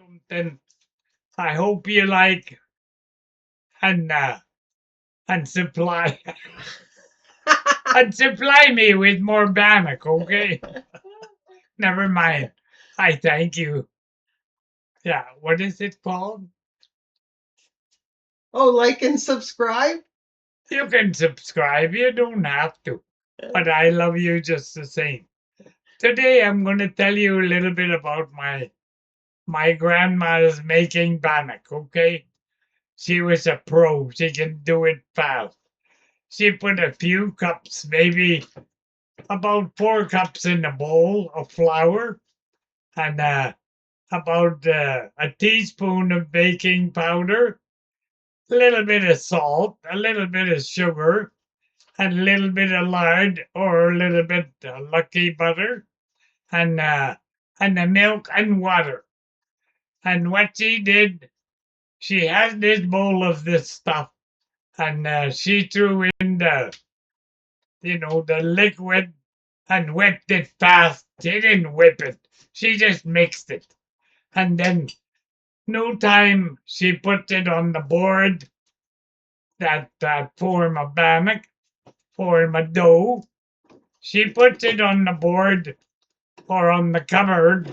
something I hope you like and and supply and supply me with more bannock, okay? Never mind. I thank you. Yeah, what is it called? Oh, like and subscribe? You can subscribe, you don't have to. But I love you just the same. Today I'm gonna tell you a little bit about my grandma's making bannock, okay? She was a pro, she can do it fast. She put a few cups, maybe about 4 cups in a bowl of flour and about a teaspoon of baking powder, a little bit of salt, a little bit of sugar, and a little bit of lard or a little bit lucky butter, and the milk and water. And what she did, she had this bowl of this stuff, and she threw in the liquid and whipped it fast. She didn't whip it. She just mixed it. And then no time she put it on the board, that form of bannock, form of dough. She put it on the board or on the cupboard,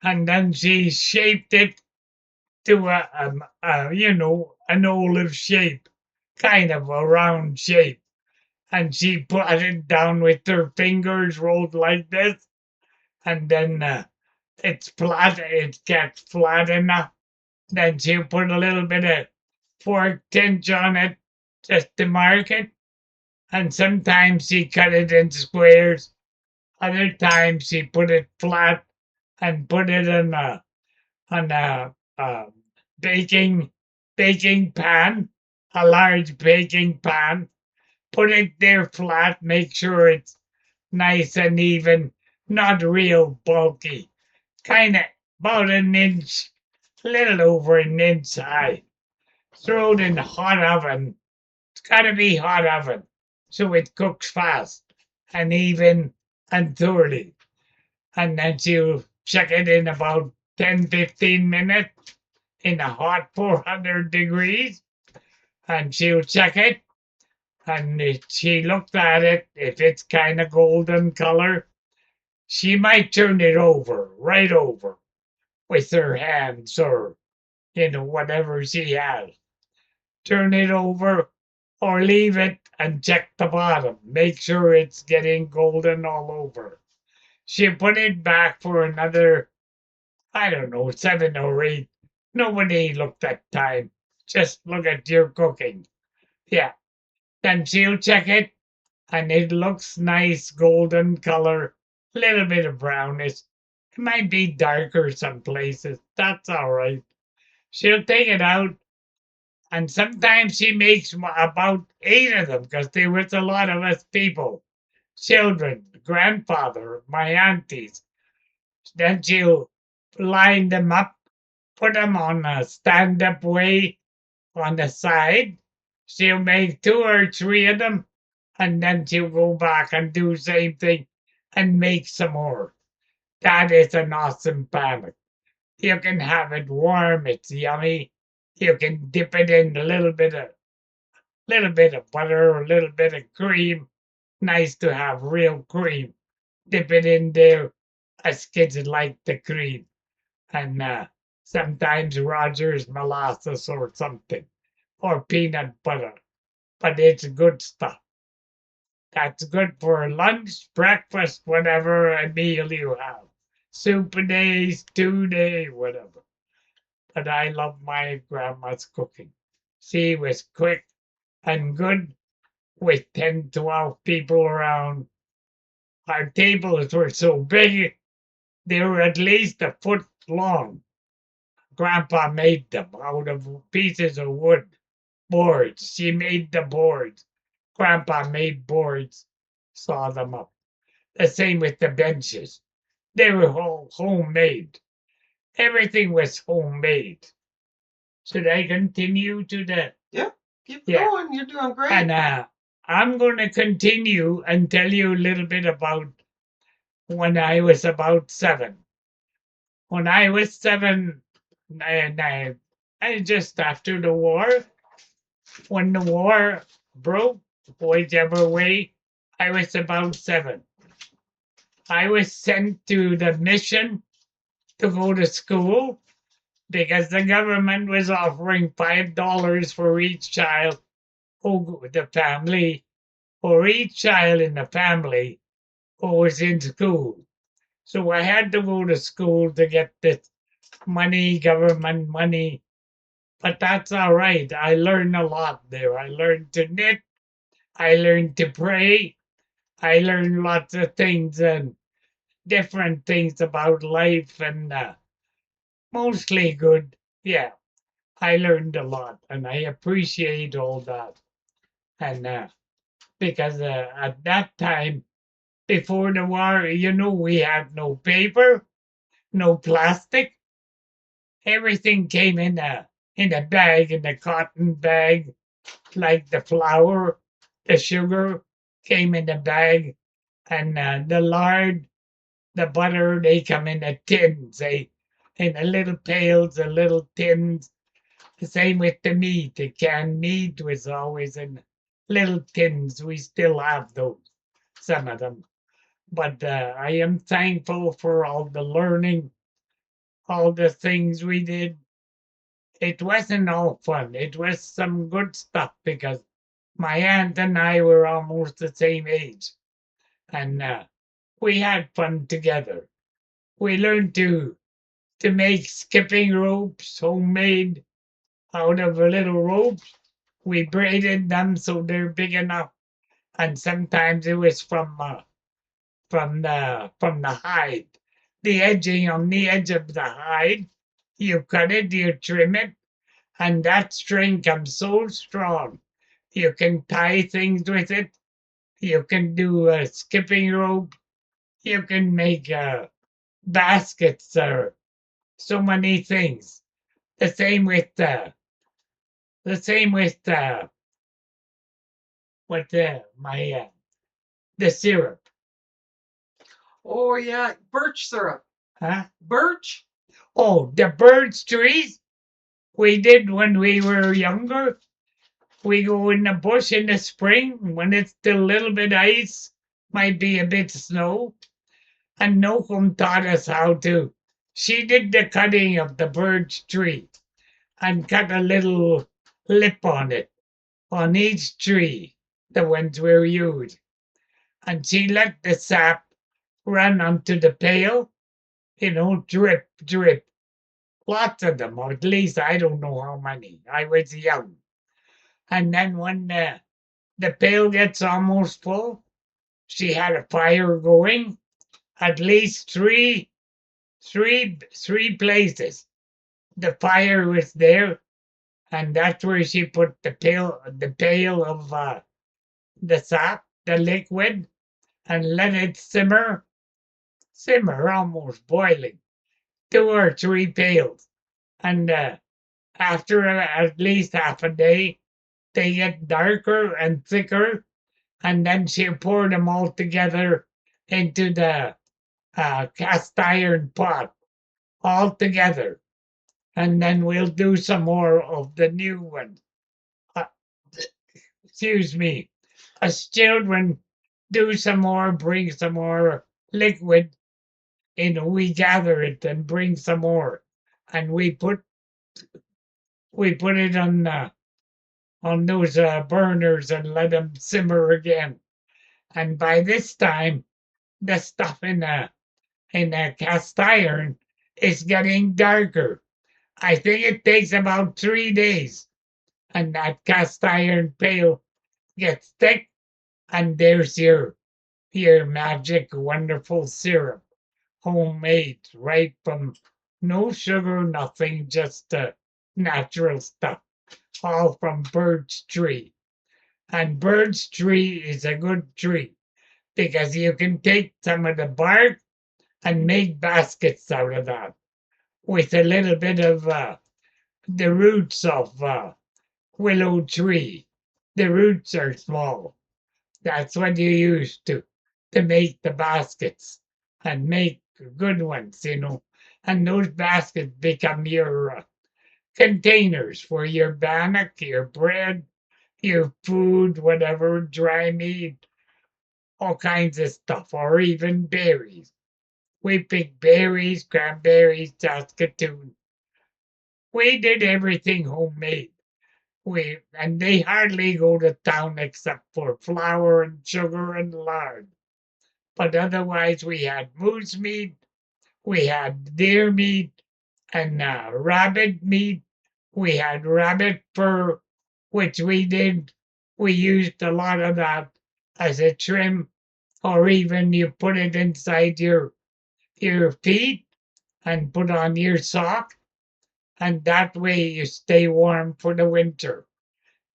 and then she shaped it to an olive shape, kind of a round shape. And she put it down with her fingers rolled like this, and then it's flat. It gets flat enough. Then she'll put a little bit of fork tinge on it just to mark it. And sometimes she cut it into squares. Other times she put it flat and put it in a baking pan, a large baking pan. Put it there flat. Make sure it's nice and even, not real bulky. Kind of about an inch, a little over an inch high. Throw it in the hot oven. It's got to be hot oven so it cooks fast and even and thoroughly. And then she'll check it in about 10-15 minutes in a hot 400 degrees. And she'll check it. And if she looked at it, if it's kind of golden color, she might turn it over, right over, with her hands or, whatever she has. Turn it over or leave it and check the bottom. Make sure it's getting golden all over. She put it back for another, I don't know, 7 or 8. Nobody looked at time. Just look at your cooking. Yeah. Then she'll check it and it looks nice golden color, little bit of brownish. It might be darker some places. That's all right. She'll take it out, and sometimes she makes about 8 of them because there was a lot of us people, children, grandfather, my aunties. Then she'll line them up, put them on a stand-up way on the side. She'll make 2 or 3 of them, and then she'll go back and do the same thing and make some more. That is an awesome bannock. You can have it warm, it's yummy. You can dip it in a little bit of butter, a little bit of cream. Nice to have real cream. Dip it in there as kids like the cream. And sometimes Rogers molasses or something, or peanut butter. But it's good stuff. That's good for lunch, breakfast, whatever meal you have. Soup a day, stew day, whatever. But I love my grandma's cooking. She was quick and good with 10, 12 people around. Our tables were so big, they were at least a foot long. Grandpa made them out of pieces of wood, boards. She made the boards. Grandpa made boards, saw them up. The same with the benches. They were all homemade. Everything was homemade. Should I continue to the? Yep. Keep Yeah. going. You're doing great. And I'm going to continue and tell you a little bit about when I was about 7. When I was 7, and I just after the war, when the war broke, whichever way, I was about 7. I was sent to the mission to go to school because the government was offering $5 for each child who the family for each child in the family who was in school. So I had to go to school to get this money, government money. But that's all right. I learned a lot there. I learned to knit. I learned to pray. I learned lots of things and different things about life and mostly good. Yeah, I learned a lot and I appreciate all that. And because at that time, before the war, we had no paper, no plastic. Everything came in a bag, in a cotton bag, like the flour, the sugar came in a bag, and the lard, the butter, they come in a tins, in a little pails, a little tins. The same with the meat. The canned meat was always in little tins. We still have those, some of them. But I am thankful for all the learning, all the things we did. It wasn't all fun. It was some good stuff because my aunt and I were almost the same age, and we had fun together. We learned to make skipping ropes, homemade out of little ropes. We braided them so they're big enough, and sometimes it was from the hide, the edging on the edge of the hide. You cut it, you trim it, and that string comes so strong. You can tie things with it. You can do a skipping rope. You can make baskets or so many things. The same with with my the syrup. Oh yeah, birch syrup. Huh? Birch. Oh, the birch trees we did when we were younger. We go in the bush in the spring when it's still a little bit ice, might be a bit snow. And Nocum taught us how to. She did the cutting of the birch tree and cut a little lip on it, on each tree, the ones we used. And she let the sap run onto the pail, drip, drip. Lots of them, or at least I don't know how many. I was young. And then when the pail gets almost full, she had a fire going, at least three places. The fire was there, and that's where she put the pail of the sap, the liquid, and let it simmer, almost boiling, 2 or 3 pails. And after at least half a day, they get darker and thicker, and then she poured them all together into the cast iron pot, all together. And then we'll do some more of the new one. Uh, excuse me. Us children do some more, bring some more liquid, we gather it and bring some more, and we put it on those burners and let them simmer again. And by this time, the stuff in the cast iron is getting darker. I think it takes about 3 days, and that cast iron pail gets thick, and there's your magic wonderful syrup, homemade, right from no sugar, nothing, just natural stuff, all from birch tree. And birch tree is a good tree because you can take some of the bark and make baskets out of that with a little bit of the roots of willow tree. The roots are small. That's what you use to make the baskets and make good ones. and those baskets become your containers for your bannock, your bread, your food, whatever, dry meat, all kinds of stuff, or even berries. We picked berries, cranberries, Saskatoon. We did everything homemade. And they hardly go to town except for flour and sugar and lard. But otherwise, we had moose meat, we had deer meat, and rabbit meat. We had rabbit fur, which we did. We used a lot of that as a trim, or even you put it inside your feet and put on your sock, and that way you stay warm for the winter.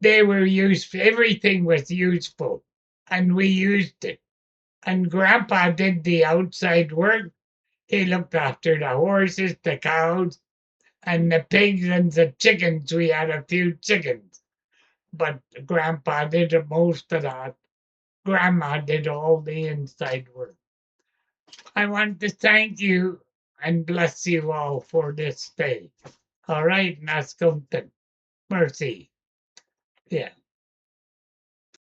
They were used. Everything was useful, and we used it. And Grandpa did the outside work. He looked after the horses, the cows, and the pigs and the chickens. We had a few chickens, but Grandpa did most of that. Grandma did all the inside work. I want to thank you and bless you all for this day. All right, Nascomton. Mercy. Yeah.